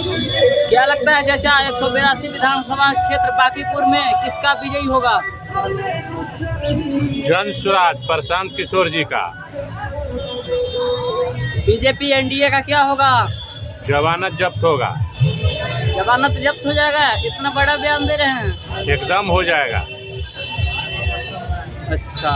क्या लगता है चाचा 182 विधानसभा क्षेत्र बांकीपुर में किसका विजयी होगा? जन स्वराज प्रशांत किशोर जी का। बीजेपी एनडीए का क्या होगा? जमानत जब्त होगा। जमानत जब्त हो जाएगा? इतना बड़ा बयान दे रहे हैं। एकदम हो जाएगा। अच्छा,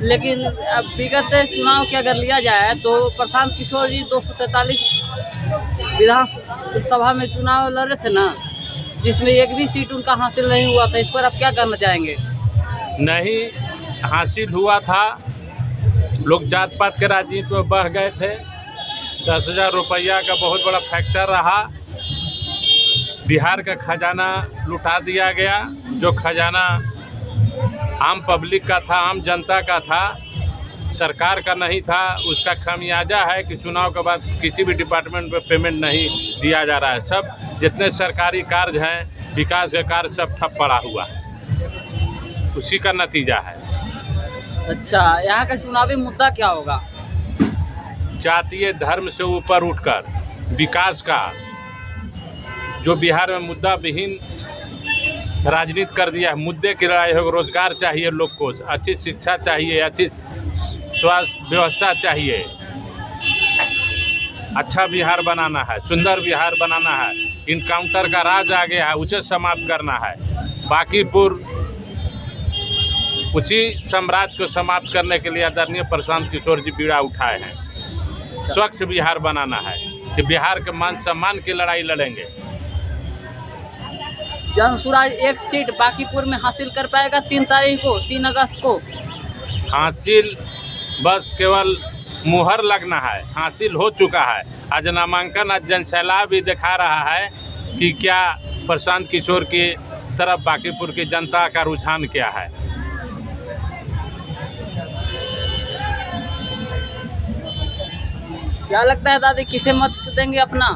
लेकिन अब विगत चुनाव की अगर लिया जाए तो प्रशांत किशोर जी 243 विधानसभा में चुनाव लड़े थे ना, जिसमें एक भी सीट उनका हासिल नहीं हुआ था। इस पर आप क्या कहना चाहेंगे? नहीं हासिल हुआ था, लोग जात पात के राजनीति में बह गए थे। 10,000 रुपया का बहुत बड़ा फैक्टर रहा। बिहार का खजाना लुटा दिया गया। जो खजाना आम पब्लिक का था, आम जनता का था, सरकार का नहीं था। उसका खामियाजा है कि चुनाव के बाद किसी भी डिपार्टमेंट में पेमेंट नहीं दिया जा रहा है। सब जितने सरकारी कार्य हैं, विकास के कार्य सब ठप पड़ा हुआ है। उसी का नतीजा है। अच्छा, यहाँ का चुनावी मुद्दा क्या होगा? जातीय धर्म से ऊपर उठकर विकास का, जो बिहार में मुद्दा विहीन राजनीति कर दिया है। मुद्दे की लड़ाई हो, रोजगार चाहिए लोग को, अच्छी शिक्षा चाहिए, अच्छी स्वास्थ्य व्यवस्था चाहिए, अच्छा बिहार बनाना है, सुंदर बिहार बनाना है। इनकाउंटर का राज आ गया है, उसे समाप्त करना है। बांकीपुर उसी साम्राज्य को समाप्त करने के लिए आदरणीय प्रशांत किशोर जी बीड़ा उठाए हैं। स्वच्छ बिहार बनाना है कि बिहार के मान सम्मान की लड़ाई लड़ेंगे। जन स्वराज एक सीट बांकीपुर में हासिल कर पाएगा 3 अगस्त को। हासिल बस केवल मुहर लगना है, हासिल हो चुका है। आज नामांकन, आज जनसैलाब भी दिखा रहा है कि क्या प्रशांत किशोर की तरफ बांकीपुर की जनता का रुझान क्या है। क्या लगता है दादी, किसे मत देंगे अपना?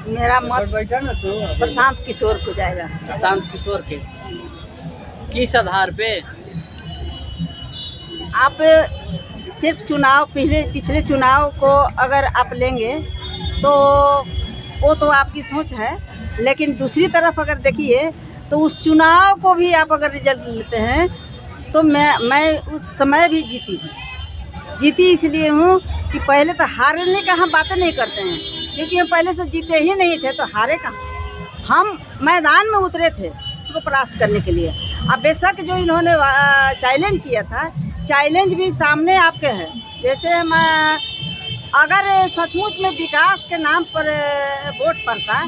मेरा मत प्रशांत किशोर को जाएगा। प्रशांत किशोर के किस आधार पे? आप सिर्फ चुनाव पिछले चुनाव को अगर आप लेंगे तो वो तो आपकी सोच है, लेकिन दूसरी तरफ अगर देखिए तो उस चुनाव को भी आप अगर रिजल्ट लेते हैं तो मैं उस समय भी जीती इसलिए हूँ कि पहले तो हारने का हम बातें नहीं करते हैं, क्योंकि हम पहले से जीते ही नहीं थे तो हारे कहाँ। हम मैदान में उतरे थे उसको परास्त करने के लिए। अब बेशक जो इन्होंने चैलेंज किया था, चैलेंज भी सामने आपके है। जैसे मैं अगर सचमुच में विकास के नाम पर वोट पड़ता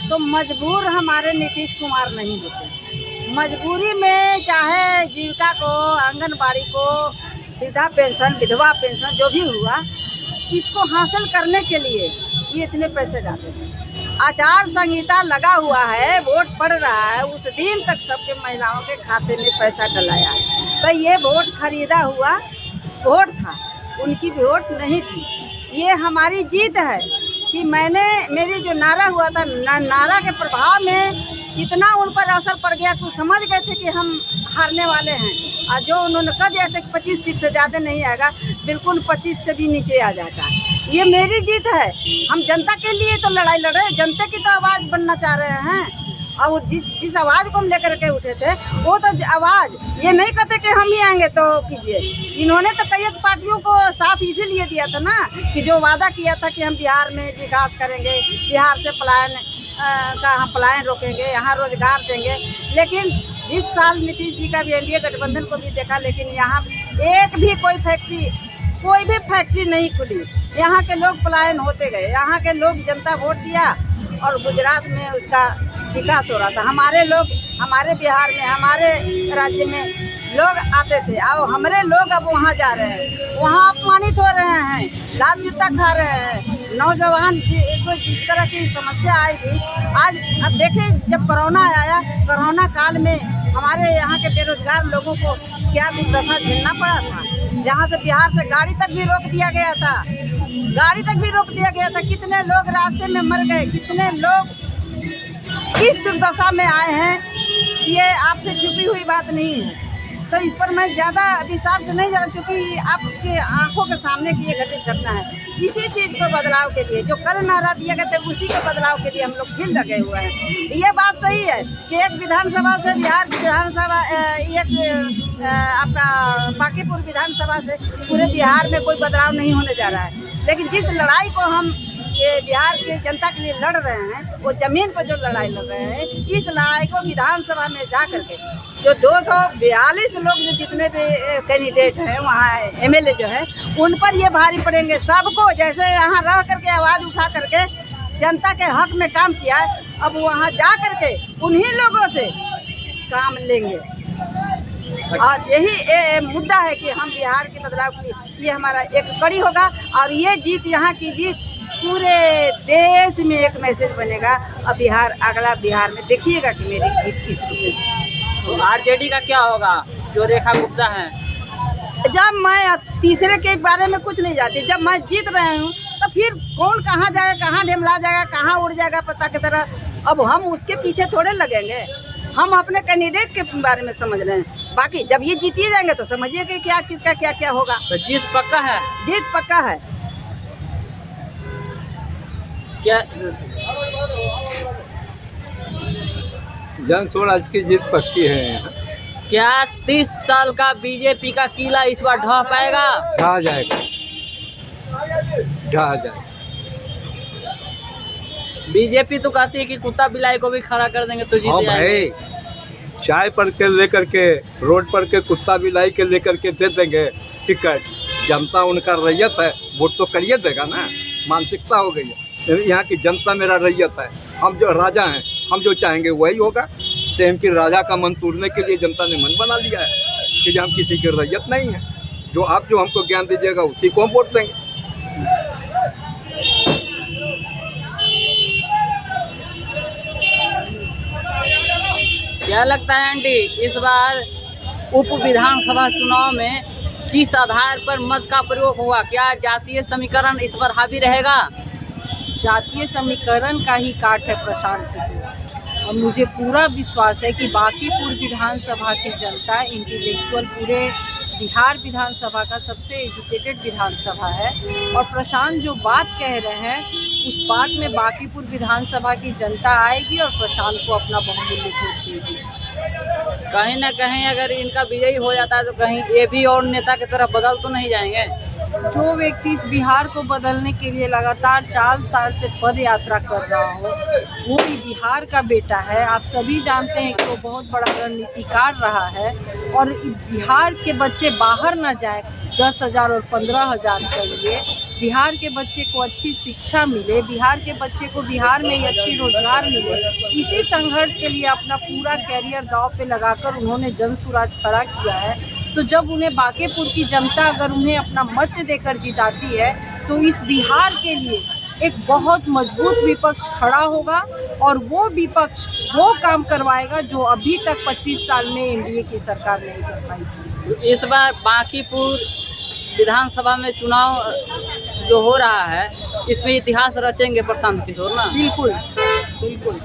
तो मजबूर हमारे नीतीश कुमार नहीं होते। मजबूरी में चाहे जीविका को, आंगनबाड़ी को, वृद्धा पेंशन, विधवा पेंशन जो भी हुआ, इसको हासिल करने के लिए ये इतने पैसे डाले थे। आचार संहिता लगा हुआ है, वोट पड़ रहा है, उस दिन तक सबके महिलाओं के खाते में पैसा डलाया है। तो ये वोट खरीदा हुआ वोट था, उनकी वोट नहीं थी। ये हमारी जीत है कि मेरी जो नारा हुआ था, नारा के प्रभाव में इतना उन पर असर पड़ गया कि समझ गए थे कि हम हारने वाले हैं। और जो उन्होंने कह दिया था कि 25 सीट से ज़्यादा नहीं आएगा, बिल्कुल 25 से भी नीचे आ जाता है। ये मेरी जीत है। हम जनता के लिए तो लड़ाई लड़ रहे हैं, जनता की तो आवाज़ बनना चाह रहे हैं। और जिस आवाज़ को हम लेकर के उठे थे, वो तो आवाज़ ये नहीं कहते कि हम ही आएंगे तो कीजिए। इन्होंने तो कई पार्टियों को साथ इसीलिए दिया था ना कि जो वादा किया था कि हम बिहार में विकास करेंगे, बिहार से हम पलायन रोकेंगे, यहाँ रोजगार देंगे। लेकिन इस साल नीतीश जी का भी एनडीए गठबंधन को भी देखा, लेकिन यहाँ एक भी कोई भी फैक्ट्री नहीं खुली। यहाँ के लोग पलायन होते गए, यहाँ के लोग जनता वोट दिया और गुजरात में उसका विकास हो रहा था। हमारे लोग हमारे बिहार में, हमारे राज्य में लोग आते थे, और हमारे लोग अब वहाँ जा रहे हैं, वहाँ अपमानित हो रहे हैं, लात जूता खा रहे हैं। नौजवान को जिस तरह की समस्या आई थी, आज अब देखिए जब कोरोना आया, कोरोना काल में हमारे यहाँ के बेरोजगार लोगों को क्या दुर्दशा झेलना पड़ा था। यहाँ से बिहार से गाड़ी तक भी रोक दिया गया था, कितने लोग रास्ते में मर गए, कितने लोग किस दुर्दशा में आए हैं, ये आपसे छुपी हुई बात नहीं है। तो इस पर मैं ज़्यादा विस्तार से नहीं जाना, क्योंकि आपके आंखों के सामने की ये घटित घटना है। इसी चीज़ को बदलाव के लिए जो कर नारा दिया गया था उसी के बदलाव के लिए हम लोग फिर लगे हुए हैं। ये बात सही है कि एक विधानसभा से बिहार विधानसभा एक आपका बांकीपुर विधानसभा से पूरे बिहार में कोई बदलाव नहीं होने जा रहा है, लेकिन जिस लड़ाई को हम ये बिहार की जनता के लिए लड़ रहे हैं वो ज़मीन पर जो लड़ाई लड़ रहे हैं, इस लड़ाई को विधानसभा में जा करके जो 242 लोग जो जितने भी कैंडिडेट हैं वहाँ एमएलए जो है उन पर ये भारी पड़ेंगे। सबको जैसे यहाँ रह करके आवाज़ उठा करके जनता के हक में काम किया, अब वहाँ जा करके उन्हीं लोगों से काम लेंगे। और यही मुद्दा है कि हम बिहार के बदलाव के लिए ये हमारा एक कड़ी होगा और ये जीत यहाँ की जीत पूरे देश में एक मैसेज बनेगा। अब बिहार अगला बिहार में देखिएगा कि मेरी जीत किस रूप में। तो आरजेडी का क्या होगा जो रेखा गुप्ता हैं? जब मैं तीसरे के बारे में कुछ नहीं जानती, जब मैं जीत रहे हूँ तो फिर कौन कहाँ जाएगा, कहाँ ढेमला जाएगा, कहाँ उड़ जाएगा पता की तरह। अब हम उसके पीछे थोड़े लगेंगे, हम अपने कैंडिडेट के बारे में समझ रहे हैं। बाकी जब ये जीतिए जाएंगे तो समझिए कि क्या किसका क्या क्या होगा। तो जीत पक्का है? जीत पक्का है। क्या जन स्वराज की जीत पक्की है। क्या 30 साल का बीजेपी का किला इस बार ढह पाएगा? ढह जाएगा, ढह जाएगा। बीजेपी तो कहती है कि कुत्ता बिलाई को भी खड़ा कर देंगे तो जीत जाएंगे। भाई चाय पर के लेकर के रोड पर के कुत्ता बिलाई के लेकर के दे देंगे टिकट, जनता उनका रैयत है, वोट तो करिए देगा ना। मानसिकता हो गई है यहाँ की जनता मेरा रैयत है, हम जो राजा हैं हम जो चाहेंगे वही होगा। टाइम की राजा का मन तोड़ने के लिए जनता ने मन बना लिया है कि हम किसी की रैयत नहीं है, जो आप जो हमको ज्ञान दीजिएगा उसी को हम वोट देंगे। क्या लगता है आंटी इस बार उप विधानसभा चुनाव में किस आधार पर मत का प्रयोग हुआ? क्या जातीय समीकरण इस बार हावी रहेगा? जातीय समीकरण का ही काट है प्रशांत किशोर, और मुझे पूरा विश्वास है कि बांकीपुर विधानसभा की जनता इंटेलेक्चुअल पूरे बिहार विधानसभा का सबसे एजुकेटेड विधानसभा है, और प्रशांत जो बात कह रहे हैं उस बात में बांकीपुर विधानसभा की जनता आएगी और प्रशांत को अपना बहुमूल्य वोट देगी। कहीं ना कहीं अगर इनका विजयी हो जाता है तो कहीं ये भी और नेता की तरफ बदल तो नहीं जाएंगे? जो व्यक्ति इस बिहार को बदलने के लिए लगातार 4 साल से पद यात्रा कर रहा हो वो ही बिहार का बेटा है। आप सभी जानते हैं कि वो बहुत बड़ा रणनीतिकार रहा है, और बिहार के बच्चे बाहर ना जाए 10,000 और 15,000 के लिए, बिहार के बच्चे को अच्छी शिक्षा मिले, बिहार के बच्चे को बिहार में ही अच्छी रोजगार मिले, इसी संघर्ष के लिए अपना पूरा कैरियर दांव पे लगाकर उन्होंने जन स्वराज खड़ा किया है। तो जब उन्हें बांकीपुर की जनता अगर उन्हें अपना मत देकर जिताती है तो इस बिहार के लिए एक बहुत मजबूत विपक्ष खड़ा होगा, और वो विपक्ष वो काम करवाएगा जो अभी तक 25 साल में एनडीए की सरकार नहीं कर पाई थी। इस बार बांकीपुर विधानसभा में चुनाव जो हो रहा है इसमें इतिहास रचेंगे प्रशांत किशोर ना? बिल्कुल बिल्कुल,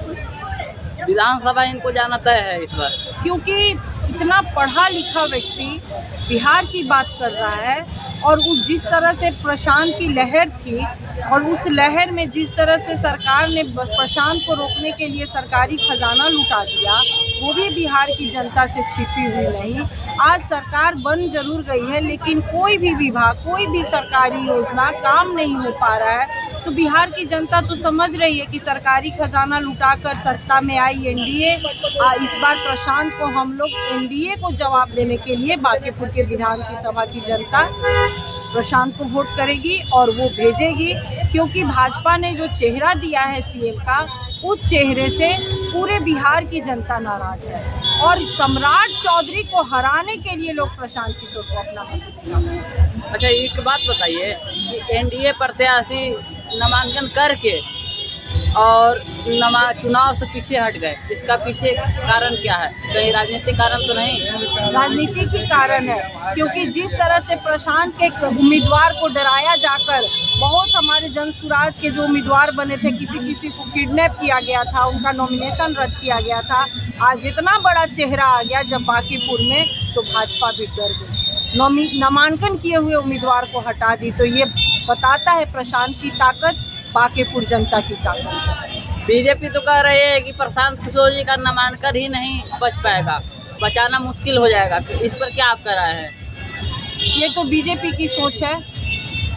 विधानसभा इनको जाना तय है इस बार, क्योंकि इतना पढ़ा लिखा व्यक्ति बिहार की बात कर रहा है, और उस जिस तरह से प्रशांत की लहर थी और उस लहर में जिस तरह से सरकार ने प्रशांत को रोकने के लिए सरकारी खजाना लुटा दिया, वो भी बिहार की जनता से छिपी हुई नहीं। आज सरकार बन जरूर गई है लेकिन कोई भी विभाग, कोई भी सरकारी योजना काम नहीं हो पा रहा है। तो बिहार की जनता तो समझ रही है कि सरकारी खजाना लुटाकर सत्ता में आई एनडीए, इस बार प्रशांत को हम लोग एनडीए को जवाब देने के लिए बांकीपुर के विधान की सभा की जनता प्रशांत को वोट करेगी और वो भेजेगी, क्योंकि भाजपा ने जो चेहरा दिया है सीएम का, उस चेहरे से पूरे बिहार की जनता नाराज है, और सम्राट चौधरी को हराने के लिए लोग प्रशांत किशोर को अपना मत देंगे। अच्छा एक बात बताइए कि एनडीए प्रत्याशी नामांकन करके और चुनाव से पीछे हट गए, इसका पीछे कारण क्या है? कहीं राजनीतिक कारण तो नहीं? राजनीतिक ही कारण है, क्योंकि जिस तरह से प्रशांत के उम्मीदवार को डराया जाकर बहुत हमारे जन स्वराज के जो उम्मीदवार बने थे किसी को किडनैप किया गया था, उनका नॉमिनेशन रद्द किया गया था। आज इतना बड़ा चेहरा आ गया जब बांकीपुर में, तो भाजपा भी डर गई, नामांकन किए हुए उम्मीदवार को हटा दी। तो ये बताता है प्रशांत की ताकत, बांकीपुर जनता की ताकत। बीजेपी तो कह रही है कि प्रशांत किशोर जी का नामांकन ही नहीं बच पाएगा, बचाना मुश्किल हो जाएगा। इस पर क्या आपका राय है? ये तो बीजेपी की सोच है,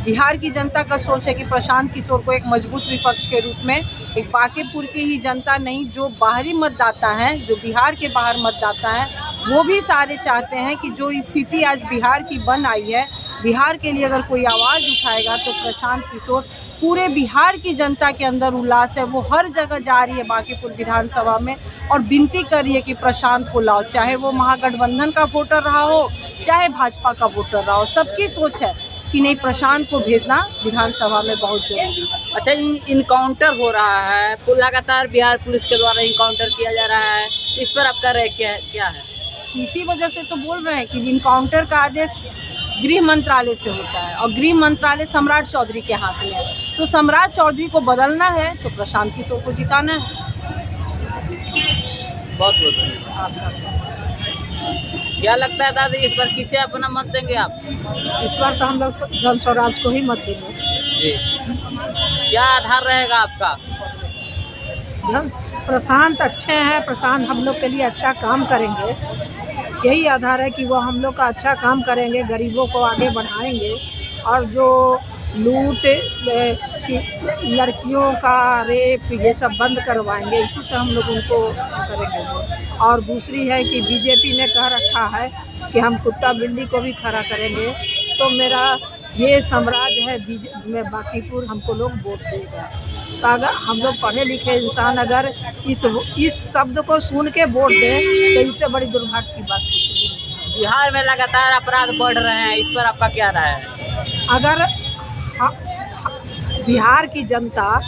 बिहार की जनता का सोच है कि प्रशांत किशोर को एक मजबूत विपक्ष के रूप में, एक बांकीपुर की ही जनता नहीं, जो बाहरी मतदाता हैं, जो बिहार के बाहर मतदाता हैं, वो भी सारे चाहते हैं कि जो स्थिति आज बिहार की बन आई है, बिहार के लिए अगर कोई आवाज़ उठाएगा तो प्रशांत किशोर। पूरे बिहार की जनता के अंदर उल्लास है, वो हर जगह जा रही है बांकीपुर विधानसभा में और विनती कर रही है कि प्रशांत को लाओ, चाहे वो महागठबंधन का वोटर रहा हो, चाहे भाजपा का वोटर रहा हो। सबकी सोच है कि नहीं, प्रशांत को भेजना विधानसभा में बहुत जरूरी है। अच्छा, इनकाउंटर हो रहा है, लगातार बिहार पुलिस के द्वारा इनकाउंटर किया जा रहा है, इस पर आपका राय क्या है? इसी वजह से तो बोल रहे हैं कि इनकाउंटर का आदेश गृह मंत्रालय से होता है और गृह मंत्रालय सम्राट चौधरी के हाथ में है, तो सम्राट चौधरी को बदलना है तो प्रशांत किशोर को जिताना है। बहुत धन्यवाद। क्या लगता है दादी, इस बार किसे अपना मत देंगे आप? इस बार तो हम लोग जन स्वराज को ही मत देंगे। जी, क्या आधार रहेगा आपका? प्रशांत अच्छे हैं, प्रशांत हम लोग के लिए अच्छा काम करेंगे, यही आधार है कि वो हम लोग का अच्छा काम करेंगे, गरीबों को आगे बढ़ाएंगे और जो लूट लड़कियों का रेप ये सब बंद करवाएंगे, इसी से हम लोग उनको करेंगे। और दूसरी है कि बीजेपी ने कह रखा है कि हम कुत्ता बिल्ली को भी खड़ा करेंगे, तो मेरा ये साम्राज्य है में बांकीपुर, हमको लोग वोट देगा। तो अगर हम लोग पढ़े लिखे इंसान अगर इस शब्द को सुन के वोट दें तो इससे बड़ी दुर्भाग्य की बात कुछ नहीं। बिहार में लगातार अपराध बढ़ रहे हैं, इस पर आपका क्या राय है? अगर बिहार की जनता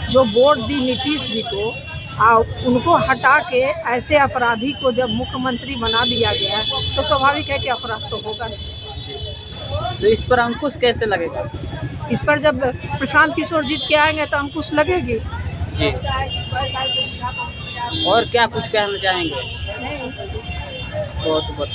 जो वोट दी नीतीश जी को, उनको हटा के ऐसे अपराधी को जब मुख्यमंत्री बना दिया गया तो स्वाभाविक है कि अपराध तो होगा नहीं। तो इस पर अंकुश कैसे लगेगा? इस पर जब प्रशांत किशोर जीत के आएंगे तो अंकुश लगेगी। जी, और क्या कुछ कहना चाहेंगे? बहुत बहुत